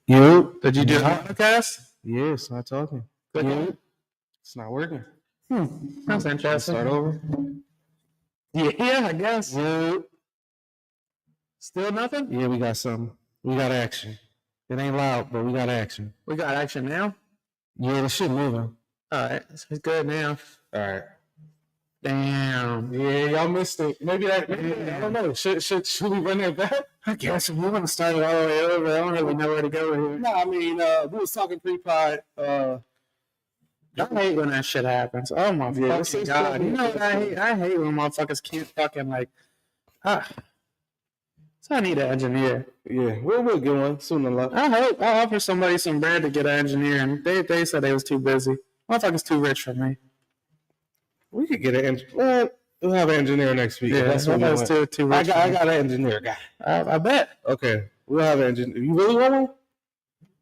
You? Did you do the podcast? Yeah, it's not talking. You? It's not working. That's interesting. Start over. Yeah, I guess. You? Still nothing? Yeah, we got something. We got action. It ain't loud, but we got action. We got action now? Yeah, the shit moving. Alright, it's good now. All right. Damn. Yeah, y'all missed it. Maybe I don't know. Should we run that back? I guess if we want to start it all the way over, I don't really know where to go here. No, I mean, we was talking pre-pod. I hate when that shit happens. Oh my fucking god. You know what I hate? I hate when motherfuckers can't fucking like so I need an engineer. Yeah, we'll get one soon enough. I offer somebody some bread to get an engineer and they said they was too busy. Motherfuckers too rich for me. We could get an engineer. We'll have an engineer next week. Yeah, that's what was too rich. I got an engineer guy. I bet. Okay, we'll have an engineer. You really want one?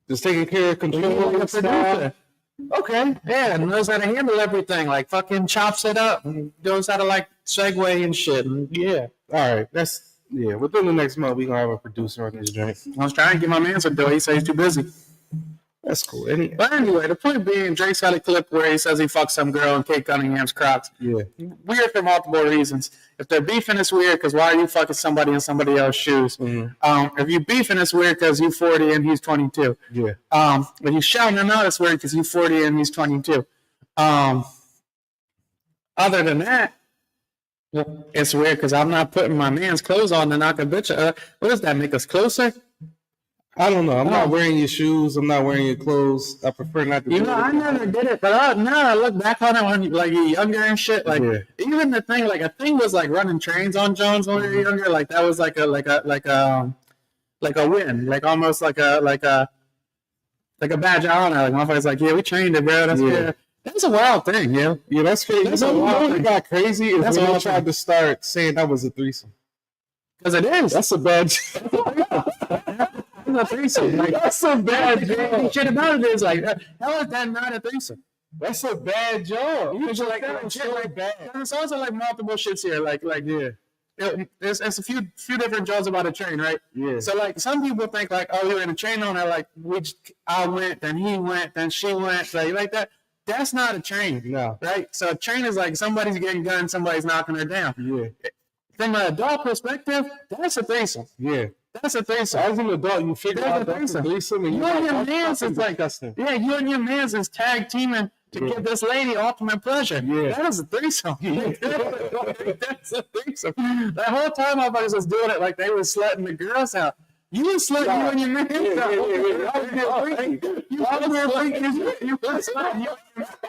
Just taking care of control Like and stuff. Okay. Yeah, knows how to handle everything. Like fucking chops it up and knows how to like segue and shit. And yeah. All right, within the next month we gonna have a producer on this joint. I was trying to get my man some dough. He said he's too busy. That's cool. But anyway, the point being, Drake's got a clip where he says he fucked some girl in Kate Cunningham's Crocs. Yeah. Weird for multiple reasons. If they're beefing, it's weird because why are you fucking somebody in somebody else's shoes? Mm-hmm. If you beefing, it's weird because you 40 and he's 22. Yeah. If you shouting him out, it's weird because you 40 and he's 22. Other than that, it's weird because I'm not putting my man's clothes on to knock a bitch. What does that make us closer? I don't know. I'm not wearing your shoes. I'm not wearing your clothes. I prefer not to. You know, I never did it, but now I look back on it when like you're younger and shit. Like even the thing, like a thing was like running trains on Jones when we were younger. Like that was like a win, like almost like a badge of honor. Like motherfuckers like, yeah, we trained it, bro. That's good. That's a wild thing, yeah. Yeah, that's crazy. That's a wild thing. Got crazy. That's when I tried to start saying that was a threesome. Because it is. That's a badge. A threesome. Like, that's a bad job. Shit about it is like, how is that not a threesome? That's a bad job. You just like shit like bad. There's also like multiple shits here. Like there's a few different jobs about a train, right? Yeah. So like some people think like, oh, you're in a train on that. Like I went, then he went, then she went, like that. That's not a train. No. Right. So a train is like somebody's getting gunned, somebody's knocking her down. Yeah. From an adult perspective, that's a threesome. Yeah. That's a threesome. As an adult, you figure out that's a threesome. And you and your man's is like, yeah, you and your man's is tag teaming to give this lady ultimate pleasure. Yeah. That is a threesome. That's a threesome. That whole time I was just doing it like they were slutting the girls out. You were slutting you and your man's out. You were slutting you and your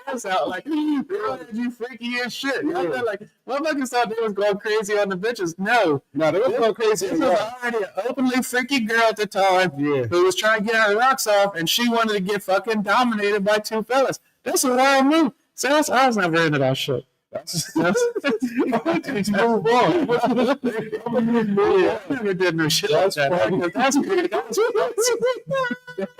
man's out. Like, you freaky as shit. Like, motherfuckers thought they was going crazy on the bitches. No, they was going crazy. This was already an openly freaky girl at the time who was trying to get her rocks off, and she wanted to get fucking dominated by two fellas. That's a wild move. So I was never into that shit. That's move on. I never did no shit like that. That's crazy.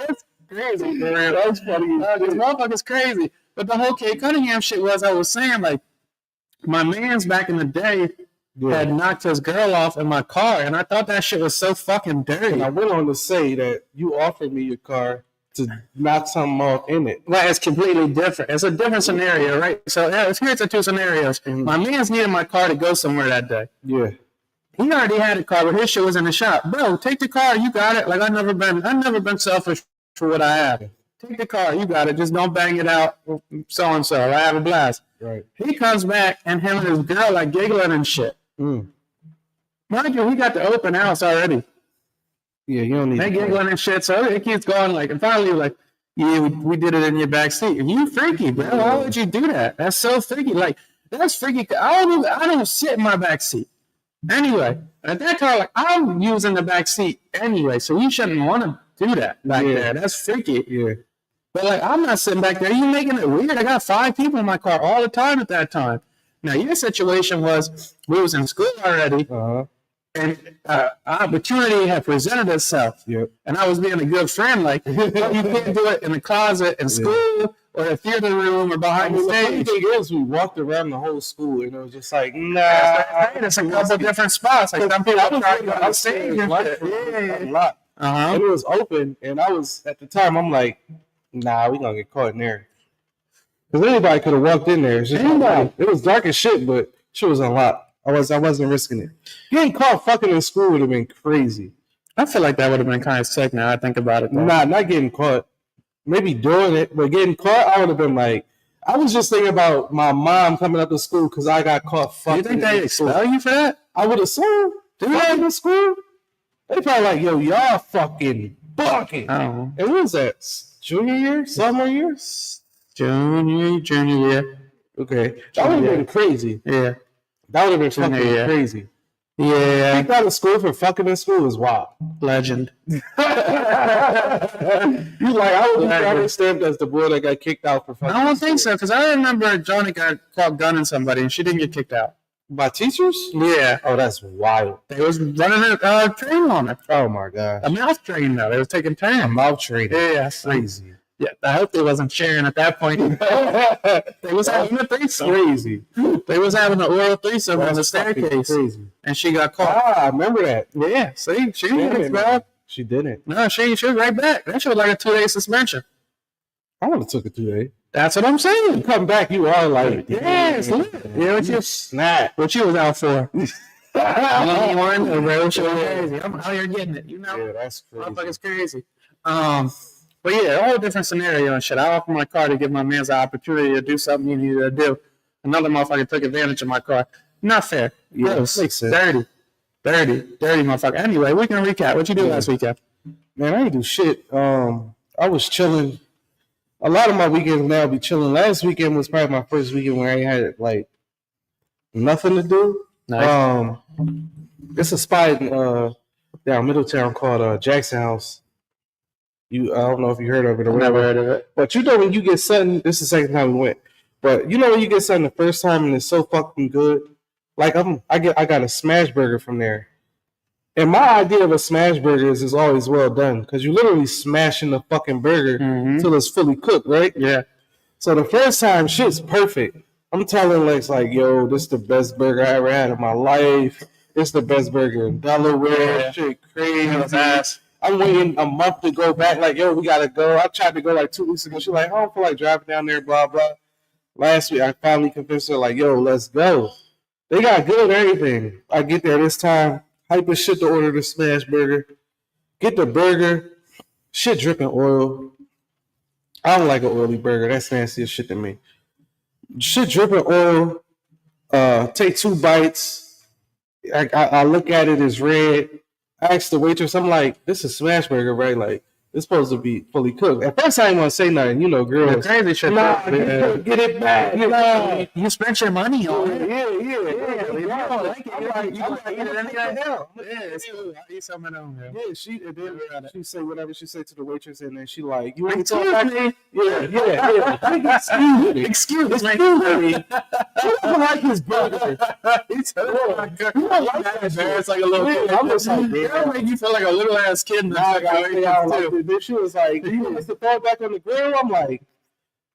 That's crazy, for real. That's funny. This motherfucker's crazy. But the whole Kate Cunningham shit was, I was saying, like, my man's back in the day had knocked his girl off in my car, and I thought that shit was so fucking dirty. And I went on to say that you offered me your car to knock something off in it. Right, it's completely different. It's a different scenario, right? So here's the two scenarios. Mm-hmm. My man's needed my car to go somewhere that day. Yeah. He already had a car, but his shit was in the shop. Bro, take the car, you got it. Like I've never been selfish for what I have. Take the car, you got it. Just don't bang it out so and so. I have a blast. Right. He comes back and him and his girl like giggling and shit. Mind you, he got the open house already. Yeah, you don't need. They giggling and shit, so it keeps going. Like, and finally, like, yeah, we did it in your back seat. You freaky, bro. Why would you do that? That's so freaky. Like, that's freaky. I don't sit in my back seat. Anyway, at that time, like, I'm using the back seat anyway, so you shouldn't want to do that back there. That's freaky. Yeah. But like, I'm not sitting back there. You making it weird? I got 5 people in my car all the time at that time. Now, your situation was we was in school already. And opportunity had presented itself. Yep. And I was being a good friend. Like, you can't do it in the closet in school or the theater room or behind the stage. The thing is, we walked around the whole school and it was just like, nah. It's a couple different spots. Like, some people try to go on stage. A lot. and it was open, and I was at the time I'm like, nah, we gonna get caught in there. Because anybody could have walked in there. It was dark as shit, but shit was unlocked. I wasn't risking it. Getting caught fucking in school would have been crazy. I feel like that would have been kind of sick now I think about it. Though. Nah, not getting caught. Maybe doing it, but getting caught, I would have been like, I was just thinking about my mom coming up to school because I got caught fucking. You think they expel you for that? I would assume. Did they in school? They probably like, yo, y'all fucking bucket. Oh. And what was that? Junior year? Sophomore year? Junior year. Okay. That would have been crazy. Yeah. That would have been fucking crazy. Yeah. Kicked out of school for fucking in school is wild. Legend. You like, I would be rather stamped as the boy that got kicked out for fucking. I don't think so, because I remember Johnny got caught gunning somebody and she didn't get kicked out. By teachers? Yeah. Oh, that's wild. They was running a train on her. Oh my god. A mouth train though. They was taking turns. A mouth train. Yeah. Crazy. Yeah, I hope they wasn't sharing at that point. They was having a threesome. Crazy. They was having an oral threesome on the staircase. Crazy. And she got caught. I remember that. Yeah, see? She didn't expelled. She didn't. No, she was right back. That shit was like a 2-day suspension. I would have took it 2 days. That's what I'm saying. You come back, you are like, yes, look. Yeah, what you snap. What you was out for? One, the road show crazy. I'm out here getting it, you know? Yeah, that's crazy. Motherfucker's crazy. But yeah, a whole different scenario and shit. I offered my car to give my man the opportunity to do something he needed to do. Another motherfucker took advantage of my car. Not fair. Yeah, gross. makes sense. Dirty motherfucker. Anyway, we can recap. What you do last weekend? Man, I didn't do shit. I was chilling. A lot of my weekends now be chilling. Last weekend was probably my first weekend where I had like nothing to do. Nice. It's a spot in down Middletown called Jackson House. I don't know if you heard of it or whatever. Never heard of it. But you know when you get something, this is the second time we went. But you know when you get something the first time and it's so fucking good. Like I got a smash burger from there. And my idea of a smash burger is always well done because you're literally smashing the fucking burger until it's fully cooked, right? Yeah. So the first time, shit's perfect. I'm telling Lex like, yo, this is the best burger I ever had in my life. It's the best burger in Delaware. Yeah. Shit crazy. I'm waiting a month to go back. Like, yo, we gotta go. I tried to go like 2 weeks ago. She's like, I don't feel like driving down there, blah, blah. Last week, I finally convinced her, like, yo, let's go. They got good everything. I get there this time. Hype as shit to order the smash burger. Get the burger. Shit dripping oil. I don't like an oily burger. That's nasty as shit to me. Shit dripping oil. Take 2 bites. I look at it, it's red. I asked the waitress, I'm like, this is smash burger, right? Like, it's supposed to be fully cooked. At first, I didn't want to say nothing. You know, girls. Crazy shit. Nah, get it back. No, you spent your money on it. Yeah. You don't like it. You like eat it anyhow. Hell. Yeah, it's cool. I eat something at home, man. Yeah, she say whatever she say to the waitress, and then she like, you ain't Excuse talking me. Yeah. Excuse me. Excuse me. I don't like his burger. You don't like that, man. It's like a little kid. I'm just like, It'll make you feel like a little ass kid in the too. Then she was like, "Do you want us to throw it back on the grill?" I'm like,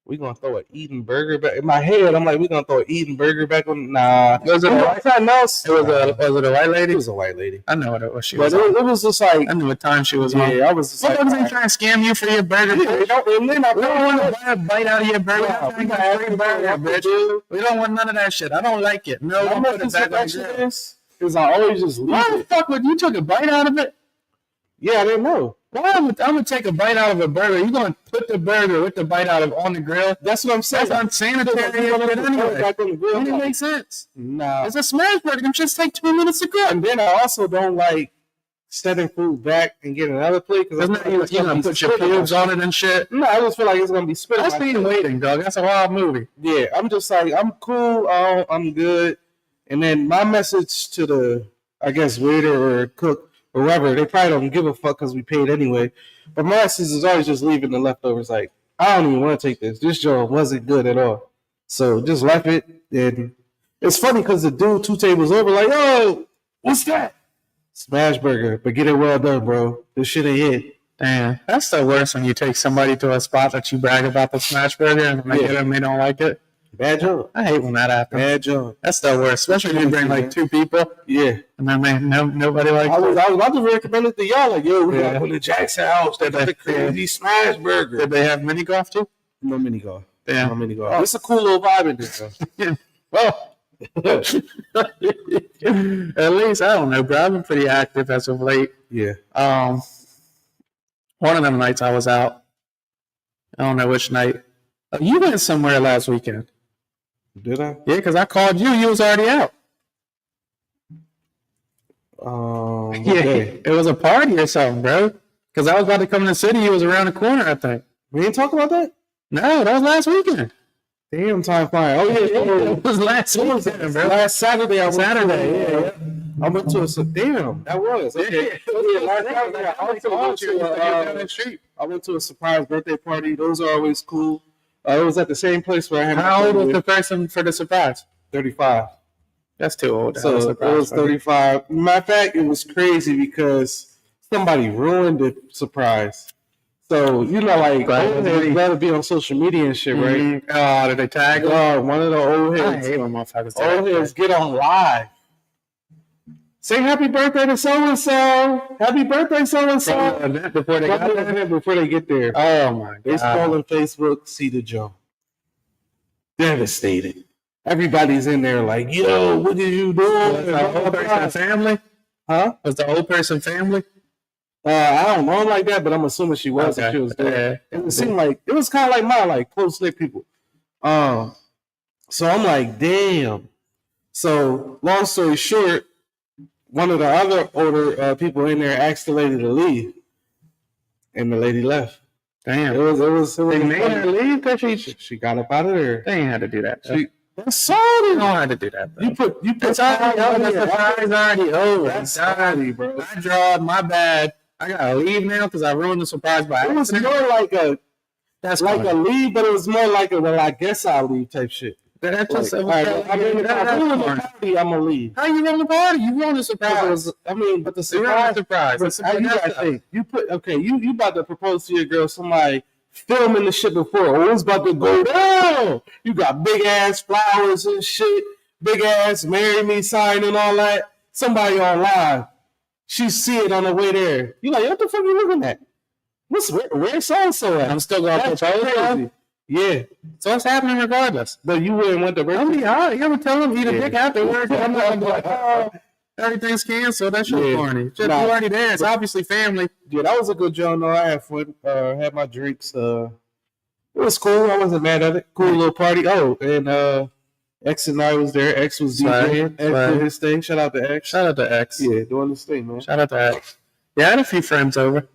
"We gonna throw an Eden burger back?" In my head, I'm like, "We gonna throw an Eden burger back on?" Nah, was it something else? Was it a white lady? It was a white lady. I know what it was. She but was. It was just like I knew what time she was on. Yeah, I was just what like, was they trying to scam you for your burger? And then I don't want to buy a bite out of your burger. We got free burger, bitch. We don't want none of that shit. I don't like it. No, don't put it back on the grill. Because I always just leave Why the fuck would you took a bite out of it? Yeah, I didn't know. Why I'm gonna take a bite out of a burger? You gonna put the burger with the bite out of on the grill? That's what I'm saying. That's unsanitary. Anyway, back on the grill. It makes sense. Nah, it's a smash burger. Them just take 2 minutes to cook. And then I also don't like setting food back and getting another plate because you're gonna put your pubes on it and shit. No, I just feel like it's gonna be spit. That's being waiting, dog. That's a wild movie. Yeah, I'm just like I'm cool. I'm good. And then my message to the, I guess, waiter or cook or whoever, they probably don't give a fuck because we paid anyway. But my message is always just leaving the leftovers. Like, I don't even want to take this. This joint wasn't good at all. So just left it. And it's funny because the dude 2 tables over, like, oh, what's that? Smash burger, but get it well done, bro. This shit ain't hit. Damn, that's the worst when you take somebody to a spot that you brag about the smash burger and they get them, they don't like it. Bad job. I hate when that happens. Bad job. That's the worst, especially when you bring like 2 people. Yeah. And then nobody likes I was about to recommend it to y'all. Like, yo, we Yeah. got to go to Jackson House. They got the crazy smash burger. Did they have mini golf too? No mini golf. Yeah. No mini golf. It's a cool little vibe in this, though. Yeah. Well, at least I don't know, bro. I've been pretty active as of late. Yeah. One of them nights I was out. I don't know which night. You went somewhere last weekend. Did I? Yeah, because I called you. You was already out. Okay. It was a party or something, bro. Because I was about to come in the city. You was around the corner, I think. We didn't talk about that? No, that was last weekend. Damn, time flying. Oh, yeah. It was last weekend, bro. Last Saturday. I Saturday, yeah. I went to a... Damn, that was. Okay. Yeah, last Saturday. I went to a surprise birthday party. Those are always cool. It was at the same place where I had... How old was the person for the surprise? 35. That's too old. So it was 35. Matter of fact, it was crazy because somebody ruined the surprise. So, you know, like, old heads rather be on social media and shit, right? Mm-hmm. Oh, did they tag them? One of the old heads. I hate when motherfuckers tag Old heads get on live. Say happy birthday to so-and-so. Happy birthday, so-and-so. Before they got there? Before they get there. Oh, my God. They scrolling Facebook, see the Joe. Devastated. Everybody's in there like, yo, what did you do? Was the old person family? Huh? Was the old person family? I don't know him like that, but I'm assuming she was. Okay. If she was there. It seemed like it was kind of like my like close knit people. So I'm like, damn. So long story short, one of the other older people in there asked the lady to leave, and the lady left. Damn. It was. They made her leave because she got up out of there. They ain't had to do that. That's sorry. You don't have to do that, bro. You put. It's already over. The surprise already over. That's sorry, bro. I drawed. My bad. I gotta leave now because I ruined the surprise by It was accident. more like a. That's like funny. a leave, but it was more like a well, I guess I'll leave type shit. That's just. Like, I mean, if I ruin the party, I'm gonna leave. How you run the party? You ruined the surprise. I mean, but the You ruined surprise. the surprise. You gotta think. You put okay. You about to propose to your girl. Somebody filming the shit before. Oh, it's about to go down. You got big ass flowers and shit. Big ass marry me sign and all that. Somebody on live. She see it on the way there. You like, what the fuck you looking at? Where's so-and-so at? I'm still gonna That's propose. crazy. Yeah. So it's happening regardless. But you wouldn't want the birthday. I'm gonna be hard. You ever tell them eat a dick afterwards? I'm not gonna be like, oh, everything's canceled. That shit Yeah. corny. Just Nah. you already there. It's obviously family. yeah, that was a good job. No, I had fun. Had my drinks. It was cool. I wasn't mad at it. Cool little party. Oh, and X and I was there. X was DJing. X Right. did his thing. Shout out to X. Shout out to X. Yeah, doing this thing, man. Shout out to X. Yeah, I had a few friends over.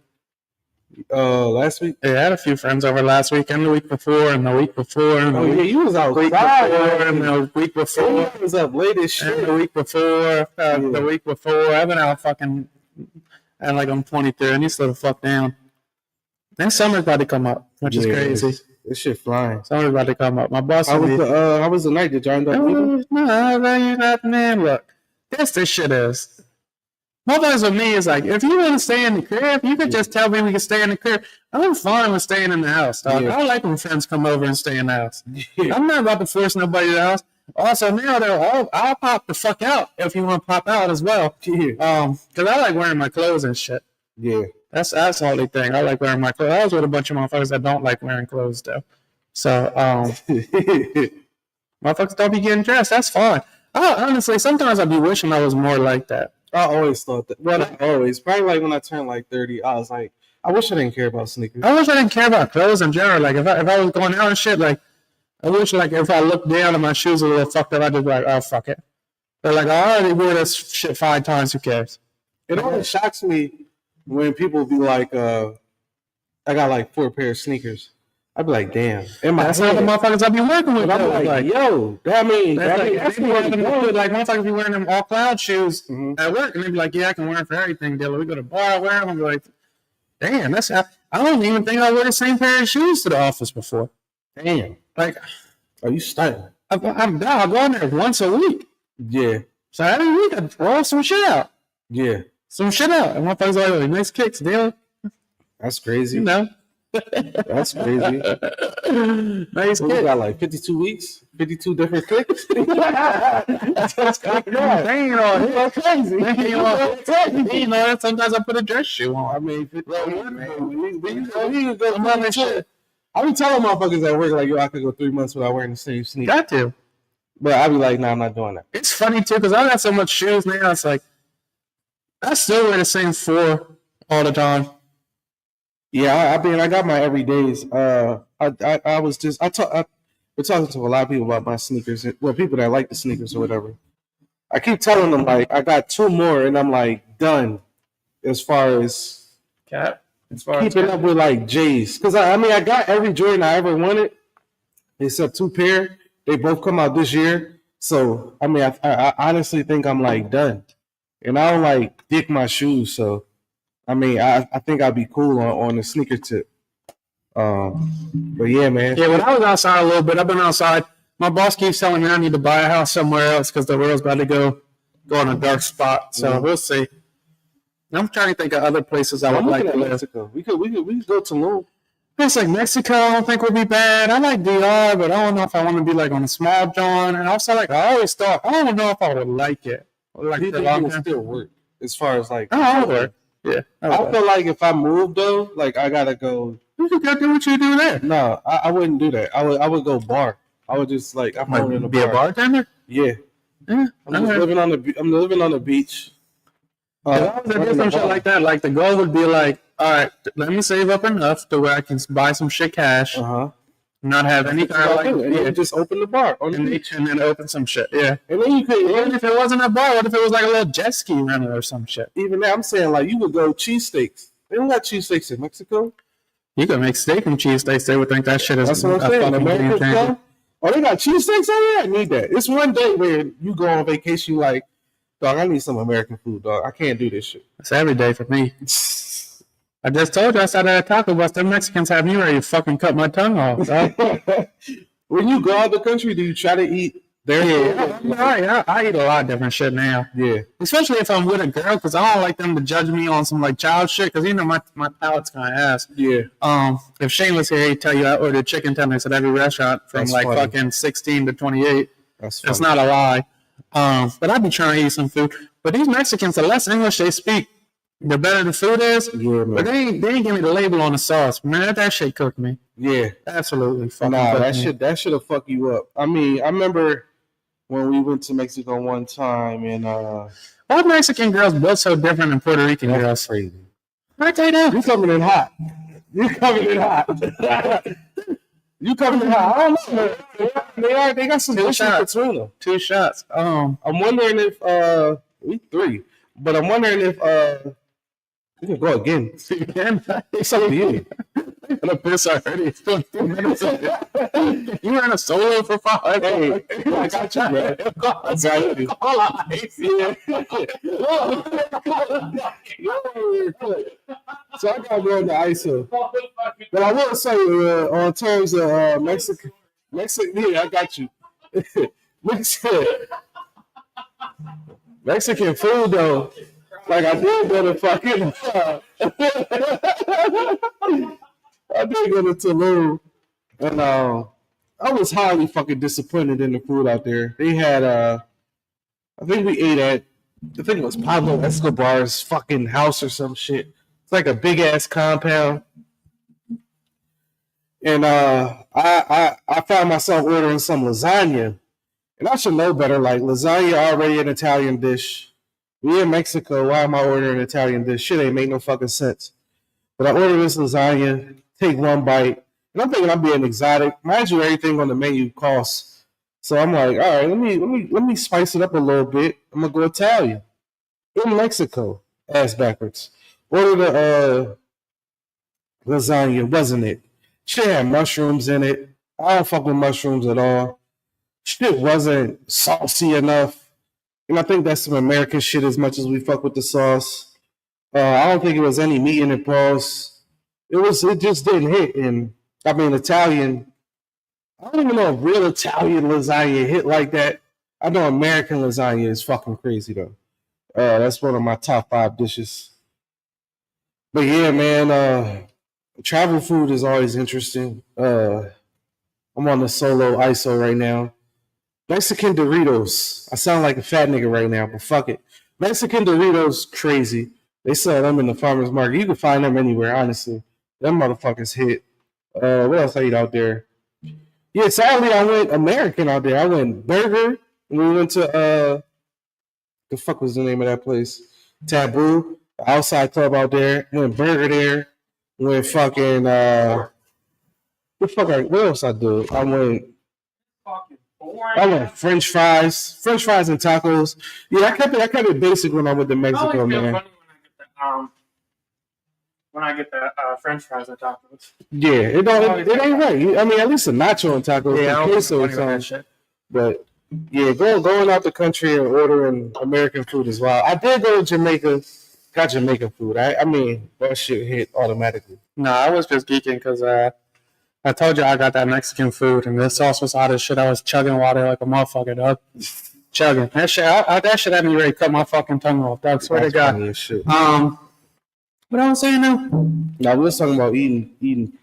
Last week. Yeah, I had a few friends over last week and the week before and the week before and the Oh yeah, week you was before outside. and the week before You was up late as and shit. the week before the week before. I've been out fucking and like I'm 23 and you slow the fuck down. Then summer's about to come up, which is crazy. This shit flying. Summer's about to come up. My boss How will was be. how was the night? Did you end up leaving? No, you're not, man. Look, this shit is. Motherfuckers with me is like, if you want to stay in the crib, you could just tell me we can stay in the crib. I'm fine with staying in the house, dog. Yeah. I like when friends come over and stay in the house. I'm not about to force nobody to the house. Also, now I'll pop the fuck out if you want to pop out as well. Yeah. Because I like wearing my clothes and shit. Yeah. That's the only thing. I like wearing my clothes. I was with a bunch of motherfuckers that don't like wearing clothes, though. So, motherfuckers don't be getting dressed. That's fine. Honestly, sometimes I'd be wishing I was more like that. I always thought that. Well, not always. Probably like when I turned like 30, I was like, I wish I didn't care about sneakers. I wish I didn't care about clothes in general. Like, if I was going out and shit, like, I wish, like, if I looked down and my shoes were a little fucked up, I'd just be like, oh, fuck it. But, like, I already wore this shit 5 times. Who cares? It always shocks me when people be like, I got like 4 pair of sneakers. I'd be like, damn. That's not the motherfuckers I be working with. But I'm like, yo, that mean, That's like motherfuckers be wearing them all cloud shoes Mhm. at work, and they be like, "Yeah, I can wear them for everything." Dealer, we go to bar, I wear them. I'm like, "Damn, that's." I don't even think I wear the same pair of shoes to the office before. Damn. Like, Are you stunning? I go in there once a week, Yeah. so every week I roll some shit out, Yeah. and motherfuckers are like, "Nice kicks, dealer." That's crazy. You know, That's crazy. Nice We kid. got like 52 weeks, 52 different clicks. That's crazy. They ain't all hit. That's crazy. They ain't all hit. You know, sometimes I put a dress shoe on. I mean, he could go through shit. I be telling motherfuckers at work, like, yo, I could go 3 months without wearing the same sneakers. Got to. But I be like, nah, I'm not doing that. It's funny, too, because I got so much shoes now. It's like, I still wear the same 4 all the time. Yeah, I mean, I got my everydays. We're talking to a lot of people about my sneakers. Well, people that like the sneakers or whatever. I keep telling them, like, I got 2 more, and I'm like done as far as keeping up with like J's. Because I mean, I got every Jordan I ever wanted, except 2 pair. They both come out this year. So I mean, I honestly think I'm like done, and I don't like dick my shoes. So I mean, I think I'd be cool on the sneaker tip. But yeah, man. Yeah, when I was outside a little bit, I've been outside. My boss keeps telling me I need to buy a house somewhere else because the world's about to go on a dark spot. So we'll see. I'm trying to think of other places I would like to live. Mexico. We could go to Tulum. It's like Mexico, I don't think would be bad. I like DR, but I don't know if I want to be like on a small John. And also, like, I always thought, I don't know if I would like it. Like, You think it would still work as far as like? Oh, I would work. Yeah. I feel like if I move though, like I gotta go. You could go do what you do there. No, I wouldn't do that. I would go bar. I would just like I'm going to be a bartender. Yeah, I'm just living on the. I'm living on the beach. If I was to do some shit like that, like the goal would be like, all right, let me save up enough to where I can buy some shit cash, not have any kind of like, just open the bar on the beach and then open some shit. Yeah, and then you could. Even if it wasn't a bar, what if it was like a little jet ski rental or some shit? Even now, I'm saying like you would go cheesesteaks. They don't got cheesesteaks in Mexico. You could make steak and cheesesteaks. They would think that shit is. That's what I'm saying. American. Oh, they got cheesesteaks over there? I need that. It's one day where you go on vacation, you like, dog, I need some American food, dog. I can't do this shit. It's every day for me. I just told you I sat at a Taco Bus. The Mexicans have me ready to fucking cut my tongue off. When you go out the country, do you try to eat there? Yeah, I eat a lot of different shit now. Yeah. Especially if I'm with a girl, because I don't like them to judge me on some like child shit, because you know my palate's kind of ass. Yeah. If Shane was here, he'd tell you I ordered chicken tenders at every restaurant from fucking 16 to 28. That's not a lie. But I'd be trying to eat some food. But these Mexicans, the less English they speak, the better the food is. Yeah, man. But they ain't give me the label on the sauce. Man, that shit cooked me. Yeah. Absolutely. That should have fucked you up. I mean, I remember when we went to Mexico one time and why Mexican girls built so different than Puerto Rican girls? Crazy. Aren't they though? You coming in hot. You coming in hot. You coming in hot. I don't know. They got some shots between them. 2 shots. I'm wondering if we 3. But I'm wondering if we can go again. It's up to you. I'm gonna piss already. It's 2 minutes. You ran a solo for 5. Hey, I got you, bro. I got you. All eyes. Yeah. So I gotta go to ISO. But I will say, on terms of Mexican, yeah, I got you. Mexican food though, like I did go to fucking. I did go to Tulum, and I was highly fucking disappointed in the food out there. They had I think we ate at, I think it was Pablo Escobar's fucking house or some shit. It's like a big ass compound, and I found myself ordering some lasagna, and I should know better. Like lasagna already an Italian dish. We in Mexico. Why am I ordering an Italian dish? Shit ain't make no fucking sense. But I ordered this lasagna. Take one bite, and I'm thinking I'm being exotic. Mind you, everything on the menu costs. So I'm like, all right, let me spice it up a little bit. I'm gonna go Italian in Mexico, ass backwards. Ordered a lasagna, wasn't it? Shit had mushrooms in it. I don't fuck with mushrooms at all. Shit wasn't saucy enough, and I think that's some American shit as much as we fuck with the sauce. I don't think it was any meat in it, pause. It just didn't hit. And I mean, Italian, I don't even know if real Italian lasagna hit like that. I know American lasagna is fucking crazy though. That's one of my top 5 dishes. But yeah, man, Travel food is always interesting. I'm on the solo ISO right now. Mexican Doritos. I sound like a fat nigga right now, but fuck it. Mexican Doritos, crazy. They sell them in the farmer's market. You can find them anywhere, honestly. Them motherfuckers hit. What else I eat out there? Yeah, sadly I went American out there. I went Burger. And we went to the fuck was the name of that place? Taboo. Outside club out there. Went Burger there. Went fucking what else I do? I went French fries and tacos. Yeah, I kept it basic when I went to Mexico, man. Funny when I get the French fries and tacos. Yeah, it ain't right. I mean, at least a nacho and tacos, Yeah, queso or something. But yeah, going out the country and ordering American food as well. I did go to Jamaica, got Jamaican food. I mean, that shit hit automatically. No, I was just geeking because I told you I got that Mexican food, and this sauce was hot as shit. I was chugging water like a motherfucker, dog. Chugging. That shit had me ready to cut my fucking tongue off, dog. Swear to God. Funny as shit. What I was saying now? Now we was talking about eating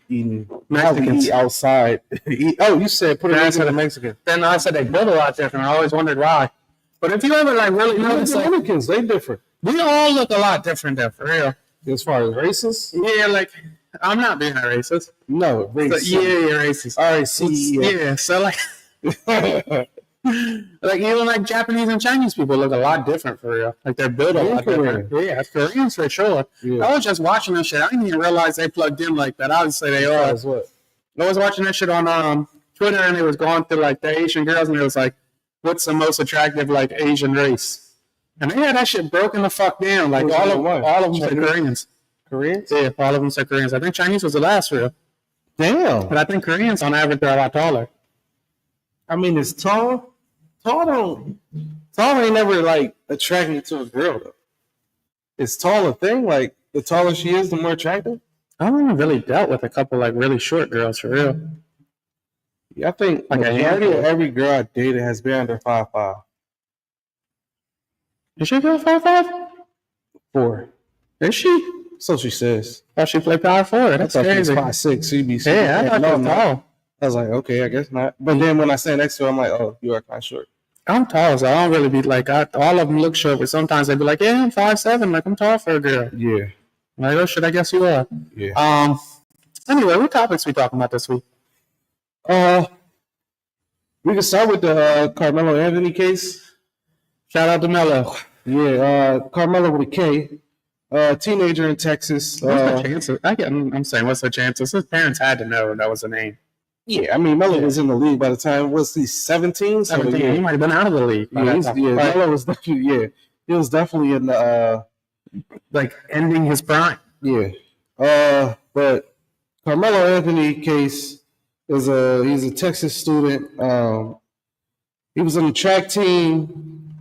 Mexicans. Eat outside. You said put it into the Mexican. Then I said they build a lot different. I always wondered why. But if you ever like really notice, The Dominicans, they different. we all look a lot different there, for real. As far as races? Yeah, like I'm not being a racist. No, But racist. yeah, you're racist. RACE. So like like even like Japanese and Chinese people look a lot different for real. Like they're built a lot different. Yeah, Koreans for sure. Yeah. I was just watching this shit. I didn't even realize they plugged in like that. Obviously they are. That's what? I was watching that shit on Twitter, and it was going through like the Asian girls, and it was like, what's the most attractive like Asian race? And they had that shit broken the fuck down. Like all of them said Koreans. Koreans? Yeah, all of them said Koreans. I think Chinese was the last for real. Damn. But I think Koreans on average are a lot taller. I mean, it's tall. Tall ain't never like attracting to a girl though. Is tall a thing? Like the taller she is, the more attractive? I haven't really dealt with a couple like really short girls for real. Yeah, I think Like a majority handful. of every girl I dated has been under 5'5". Is she girl 5'5"? 4. Is she? So she says. Oh, she played power forward. That's I thought crazy. she was 5'6". So you'd be Yeah, I thought she was tall. I was like, okay, I guess not. But then when I stand next to her, I'm like, oh, you are kind of short. I'm tall, so I don't really be like, all of them look short, but sometimes they be like, yeah, I'm 5'7", like I'm tall for a girl. Yeah. I'm like, oh shit, I guess you are. Yeah. Anyway, what topics we talking about this week? We can start with the Carmelo Anthony case. Shout out to Melo. Yeah, Carmelo with a K. Teenager in Texas. What's the chances? I'm saying, what's the chances? His parents had to know that was the name. Yeah, I mean, Melo was in the league by the time, was he 17? 17. He might have been out of the league. Melo was definitely, he was definitely in the, like ending his prime. Yeah. But Carmelo Anthony case is he's a Texas student. He was on the track team.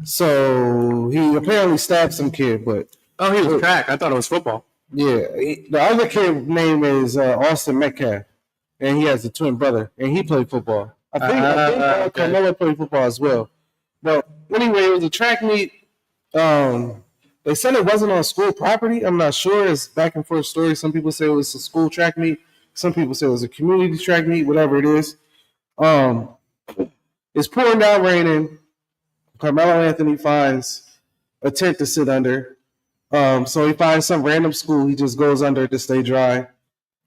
So he apparently stabbed some kid, but Oh, he was track. I thought it was football. yeah, the other kid name is Austin Metcalf, and he has a twin brother, and he played football. I think okay. Carmelo played football as well. But anyway, it was a track meet. They said it wasn't on school property. I'm not sure. It's back and forth story. Some people say it was a school track meet. Some people say it was a community track meet. Whatever it is, it's pouring down, raining. Carmelo Anthony finds a tent to sit under. So he finds some random school. He just goes under to stay dry.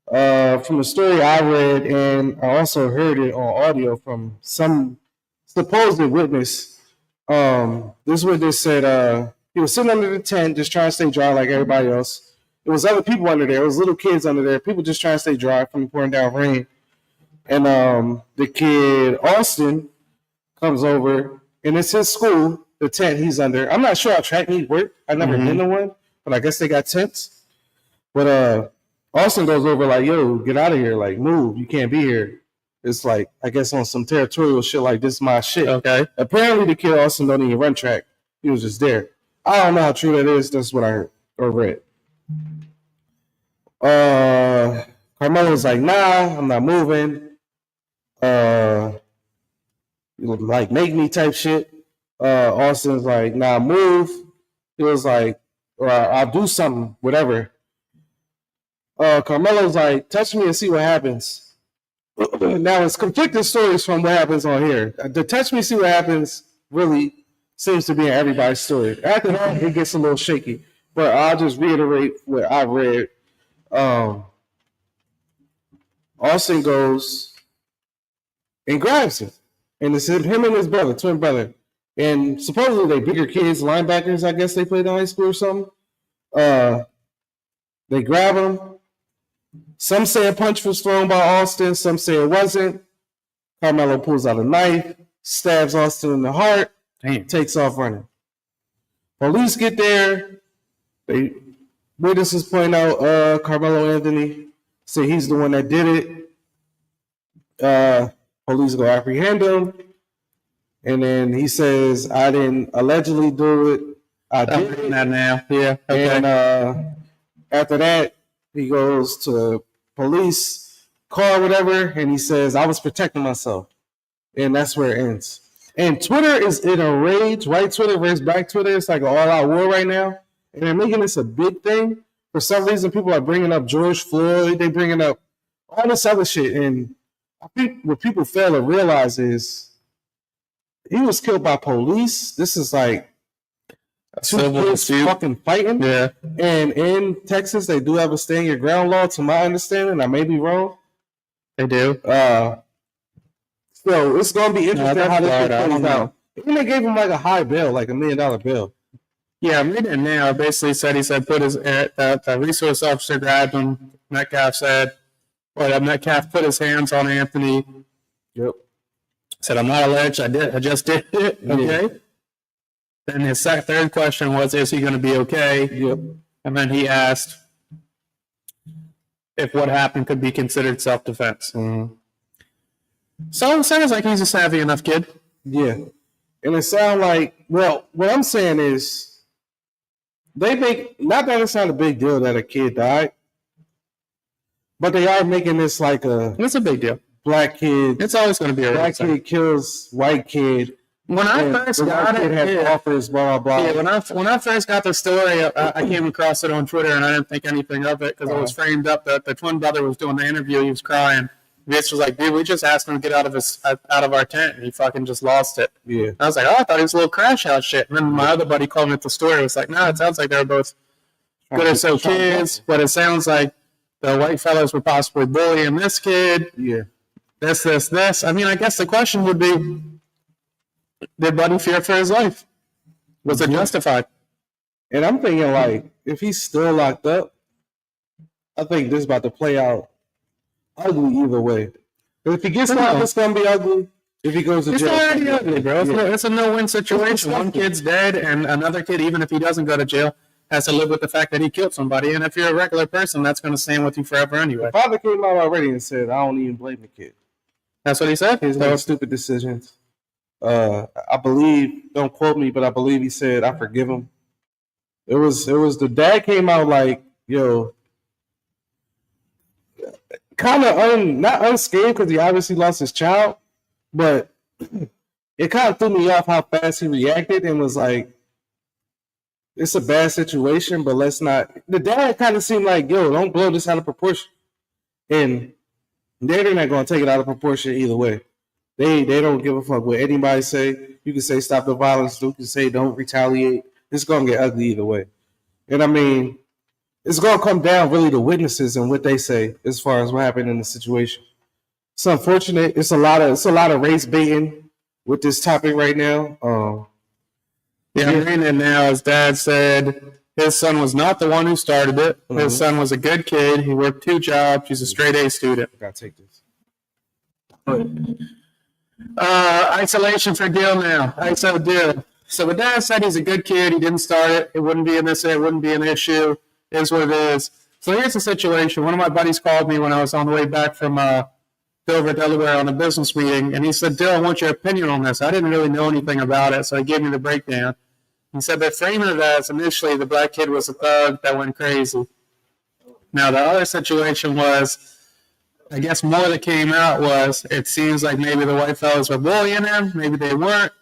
From the story I read, and I also heard it on audio from some supposed witness. This witness said he was sitting under the tent, just trying to stay dry like everybody else. There was other people under there. It was little kids under there. People just trying to stay dry from the pouring down rain. And the kid Austin comes over, and it's his school, the tent he's under. I'm not sure how track meet work. I've never been to one, but I guess they got tents. But Austin goes over like, yo, get out of here. Like, move. You can't be here. It's like, I guess on some territorial shit like, this is my shit. Okay. Apparently the kid Austin don't even run track. He was just there. I don't know how true that is. That's what I heard or read. Carmelo's like, nah, I'm not moving. Like, make me type shit. Austin's like, nah, move. He was like, or I'll do something, whatever. Carmelo's like, touch me and see what happens. Now it's conflicting stories from what happens on here. The touch me, see what happens really seems to be in everybody's story. After that, it gets a little shaky. But I'll just reiterate what I read. Austin goes and grabs him. And it's him and his brother, twin brother. And supposedly they bigger kids, linebackers, I guess they played in high school or something. They grab him. Some say a punch was thrown by Austin. Some say it wasn't. Carmelo pulls out a knife, stabs Austin in the heart, takes off running. Police get there. Witnesses point out Carmelo Anthony, say he's the one that did it. Police go apprehend him. And then he says, I didn't allegedly do it. I did it. Not now. Yeah. Okay. And after that, he goes to police car, whatever, and he says, I was protecting myself. And that's where it ends. And Twitter is in a rage, right? Twitter versus Black Twitter. It's like an all-out war right now. And they're making this a big thing. For some reason, people are bringing up George Floyd. They're bringing up all this other shit. And I think what people fail to realize he was killed by police. This is like two kids fucking fighting. Yeah. And in Texas, they do have a stand your ground law, to my understanding. I may be wrong. They do. So it's going to be interesting how this plays out. And they gave him like a high bill, like $1 million bill. Yeah, I'm reading it now. Basically said, he said, the resource officer grabbed him. Metcalf put his hands on Anthony. Yep. Said, I'm not alleged. I just did it. Okay. Yeah. Then his third question was, is he going to be okay? Yep. And then he asked if what happened could be considered self-defense. Mm-hmm. So it sounds like he's a savvy enough kid. Yeah. And it sounds like, well, what I'm saying is, they make, not that it's not a big deal that a kid died, but they are making this like it's a big deal. Black kid. It's always going to be a black kid kills white kid. When I first got it, offers, blah, blah, blah. Yeah, when I first got the story, I came across it on Twitter, and I didn't think anything of it because it was framed up that the twin brother was doing the interview. He was crying. Vince was like, dude, we just asked him to get out of our tent, and he fucking just lost it. Yeah. And I was like, oh, I thought he was a little crash out shit. And then my other buddy called me at the store. It was like, no, it sounds like they were both good as so kids, but it sounds like the white fellas were possibly bullying this kid. Yeah. This. I mean, I guess the question would be, did Buddy fear for his life? Was it justified? And I'm thinking, like, if he's still locked up, I think this is about to play out ugly either way. But if he gets out, it's going to be ugly. If he goes to jail. It's already ugly, bro. It's a no-win situation. One kid's dead, and another kid, even if he doesn't go to jail, has to live with the fact that he killed somebody. And if you're a regular person, that's going to stand with you forever anyway. The father came out already and said, I don't even blame the kid. That's what he said? He's made stupid decisions. I believe, don't quote me, but I believe he said, I forgive him. It was the dad came out like, yo, kind of not unscathed because he obviously lost his child, but it kind of threw me off how fast he reacted and was like, it's a bad situation, but let's not. The dad kind of seemed like, yo, don't blow this out of proportion. And they're not going to take it out of proportion either way. They don't give a fuck what anybody say. You can say stop the violence. You can say don't retaliate. It's going to get ugly either way. And I mean, it's going to come down really to witnesses and what they say as far as what happened in the situation. It's unfortunate. It's a lot of race baiting with this topic right now. I'm reading it now. His dad said his son was not the one who started it. Mm-hmm. His son was a good kid. He worked 2 jobs. He's a straight A student. I gotta take this. Isolation for Dill now. ISO Dill. So the dad said he's a good kid. He didn't start it. It wouldn't be an issue. It is what it is. So here's the situation. One of my buddies called me when I was on the way back from Dover, Delaware on a business meeting, and he said, Dill, I want your opinion on this. I didn't really know anything about it, so he gave me the breakdown. He said they're framing it as initially the black kid was a thug that went crazy. Now, the other situation was, I guess more that came out was, it seems like maybe the white fellas were bullying him, maybe they weren't,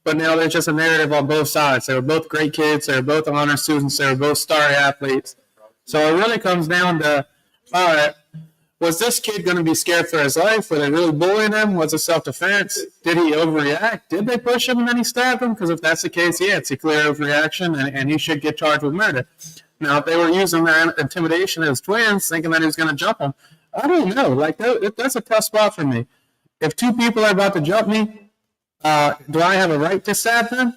but now there's just a narrative on both sides. They were both great kids. They were both honor students. They were both star athletes. So it really comes down to, all right, was this kid going to be scared for his life? Were they really bullying him? Was it self-defense? Did he overreact? Did they push him and then he stabbed him? Because if that's the case, yeah, it's a clear overreaction, and he should get charged with murder. Now, if they were using their intimidation as twins, thinking that he was going to jump him, I don't know. Like, that's a tough spot for me. If two people are about to jump me, do I have a right to stab them?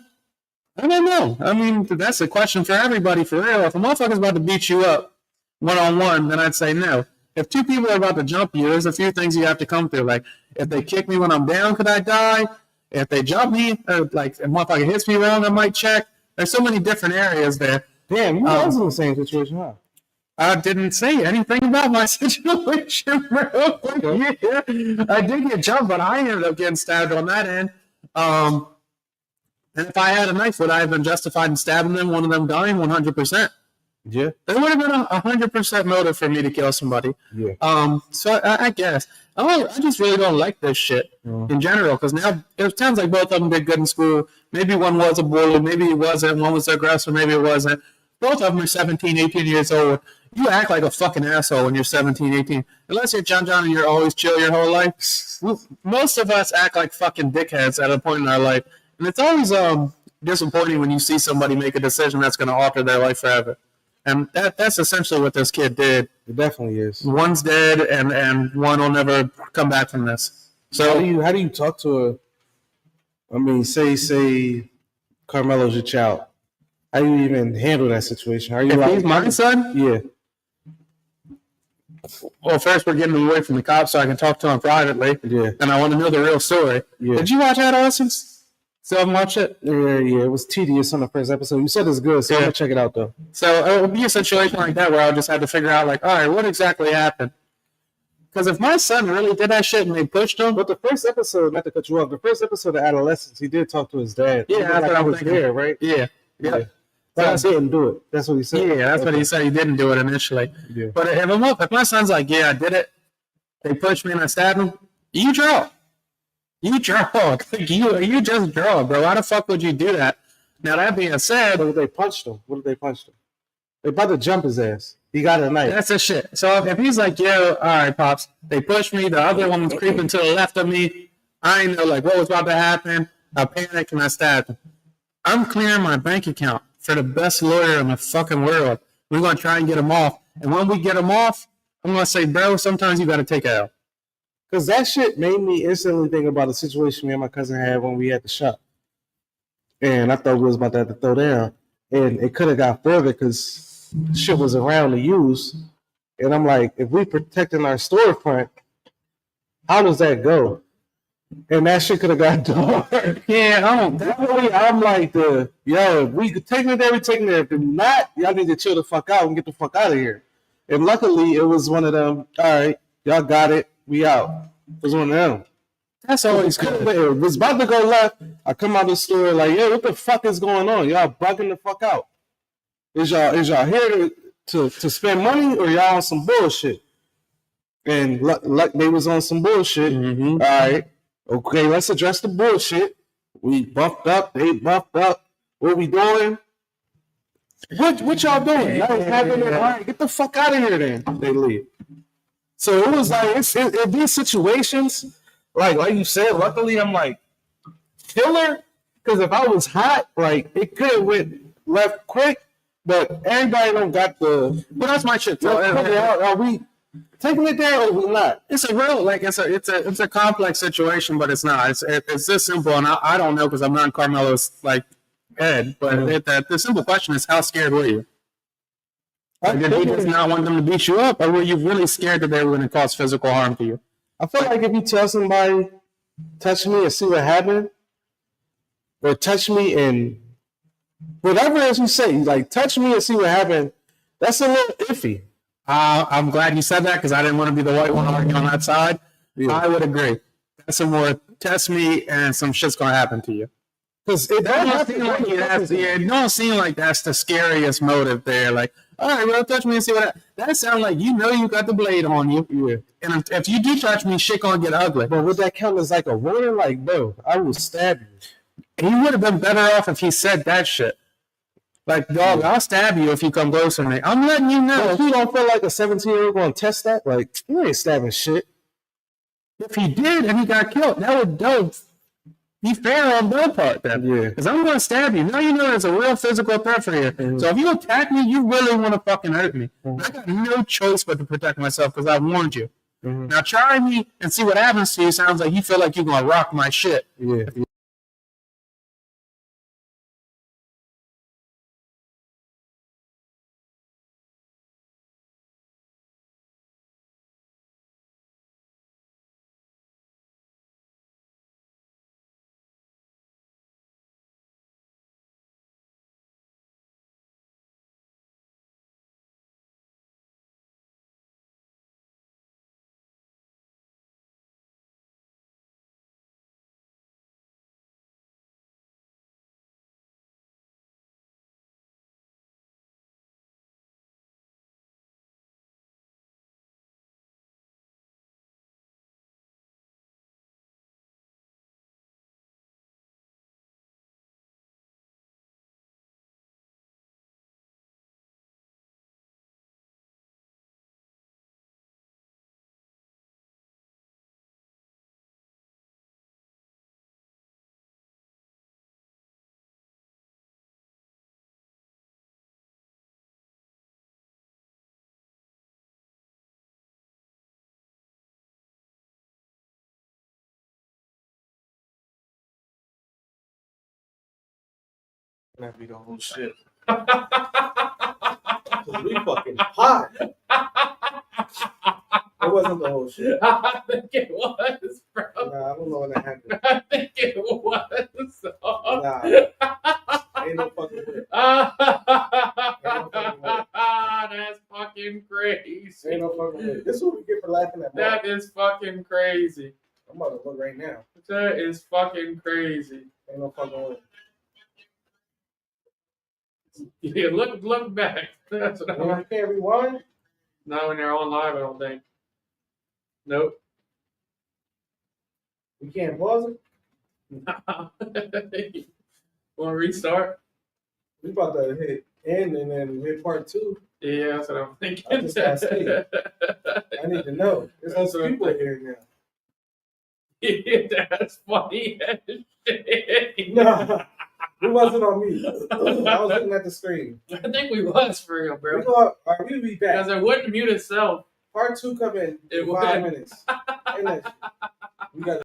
I don't know. I mean, that's a question for everybody, for real. If a motherfucker's about to beat you up one-on-one, then I'd say no. If two people are about to jump you, there's a few things you have to come through. Like, if they kick me when I'm down, could I die? If they jump me, or like, if a motherfucker hits me wrong, I might check. There's so many different areas there. Damn, you was in the same situation, huh? I didn't say anything about my situation, bro. Yeah, I did get jumped, but I ended up getting stabbed on that end. And if I had a knife, would I have been justified in stabbing them, one of them dying? 100%. Yeah. There would have been a 100% motive for me to kill somebody. Yeah. So I guess. I just really don't like this shit in general, because now it sounds like both of them did good in school. Maybe one was a bully, maybe it wasn't. One was the aggressor, maybe it wasn't. Both of them are 17, 18 years old. You act like a fucking asshole when you're 17, 18. Unless you're John and you're always chill your whole life. Most of us act like fucking dickheads at a point in our life. And it's always disappointing when you see somebody make a decision that's going to alter their life forever. And that's essentially what this kid did. It definitely is. One's dead, and one will never come back from this. So how do you talk to a? I mean, say Carmelo's your child. How do you even handle that situation? Are you if he's my son? Yeah. Well, first we're getting away from the cops so I can talk to him privately. Yeah. And I want to know the real story. Yeah. Did you watch Adolescence? Still haven't watched it? Yeah. It was tedious on the first episode. You said it's good, so I'm going to check it out, though. So it would be a situation like that where I'll just have to figure out, like, all right, what exactly happened? Because if my son really did that shit and they pushed him. But the first episode, not to cut you off, the first episode of Adolescence, he did talk to his dad. Yeah, that's what I was thinking. There, right? Yeah. But I didn't do it. That's what he said. Yeah, that's what he said. He didn't do it initially. Yeah. But if my son's like, yeah, I did it, they pushed me and I stabbed him, you draw. You draw. Like, you just draw, bro. Why the fuck would you do that? Now, that being said. What did they punch him? They about to jump his ass. He got a knife. That's a shit. So if he's like, yo, all right, Pops, they pushed me, the other one was creeping to the left of me, I know like what was about to happen, I panicked and I stabbed him. I'm clearing my bank account for the best lawyer in the fucking world. We're going to try and get him off. And when we get him off, I'm going to say, bro, sometimes you got to take it out. Because that shit made me instantly think about the situation me and my cousin had when we had the shop. And I thought we was about to have to throw down. And it could have got further because shit was around to use. And I'm like, if we protecting our storefront, how does that go? And that shit could have got dark. Yeah, I'm like, yo, if we could take it there, we take it there. If not, y'all need to chill the fuck out and get the fuck out of here. And luckily, it was one of them, all right, y'all got it, we out. It was one of them. That's always good. It was about to go left. I come out of the store like, yo, what the fuck is going on? Y'all bugging the fuck out. Is y'all here to spend money or y'all on some bullshit? And they was on some bullshit. Mm-hmm. All right. Okay, let's address the bullshit. We buffed up. They buffed up. What we doing? What y'all doing? Y'all having it. All right, get the fuck out of here then. They leave. So it was like, in these situations, like you said, luckily I'm like, killer. Because if I was hot, like, it could have went left quick. But everybody don't got the. But that's my shit. Are we taking it there or we not? It's a real, like, it's a complex situation, but it's not. It's this simple, and I don't know because I'm not in Carmelo's like head. But the simple question is, how scared were you? Did he just not want them to beat you up, or were you really scared that they were going to cause physical harm to you? I feel like if you tell somebody, touch me and see what happened, or touch me and whatever as you say, like touch me and see what happened, that's a little iffy. I'm glad you said that because I didn't want to be the white one arguing on that side. Yeah. I would agree. That's some more test me and some shit's going to happen to you. Because it don't seem like that's the scariest motive there. Like, all right, well, touch me and see what happens. That sounds like you know you got the blade on you. Yeah. And if you do touch me, shit going to get ugly. But would that count as like a warning? Like, bro, I will stab you. He would have been better off if he said that shit. Like, dog, I'll stab you if you come close to me. I'm letting you know. You don't feel like a 17-year-old going to test that? Like, you ain't stabbing shit. If he did and he got killed, that would be fair on both parts then. Yeah. Because I'm going to stab you. Now you know there's a real physical threat for you. Mm-hmm. So if you attack me, you really want to fucking hurt me. Mm-hmm. I got no choice but to protect myself because I warned you. Mm-hmm. Now try me and see what happens to you. Sounds like you feel like you're going to rock my shit. Yeah. That be the whole shit. We fucking hot. It wasn't the whole shit. I think it was, bro. Nah, I don't know when that happened. I think it was. Nah. Ain't no fucking way. That's fucking crazy. Ain't no fucking way. This is what we get for laughing at. That is fucking crazy. I'm about to look right now. That is fucking crazy. Ain't no fucking way. Yeah, look back. That's what You can't rewind? Not when they're on live, I don't think. Nope. You can't pause it? Want to restart? We about to hit end and then hit part 2. Yeah, that's what I'm thinking. I just gotta see it. I need to know. There's some people here now. Yeah, that's funny as shit. Nah, it wasn't on me. I was looking at the screen. I think we was for real, bro. We'll be back. Because it wouldn't mute itself. Part 2 come in It 5 minutes. We got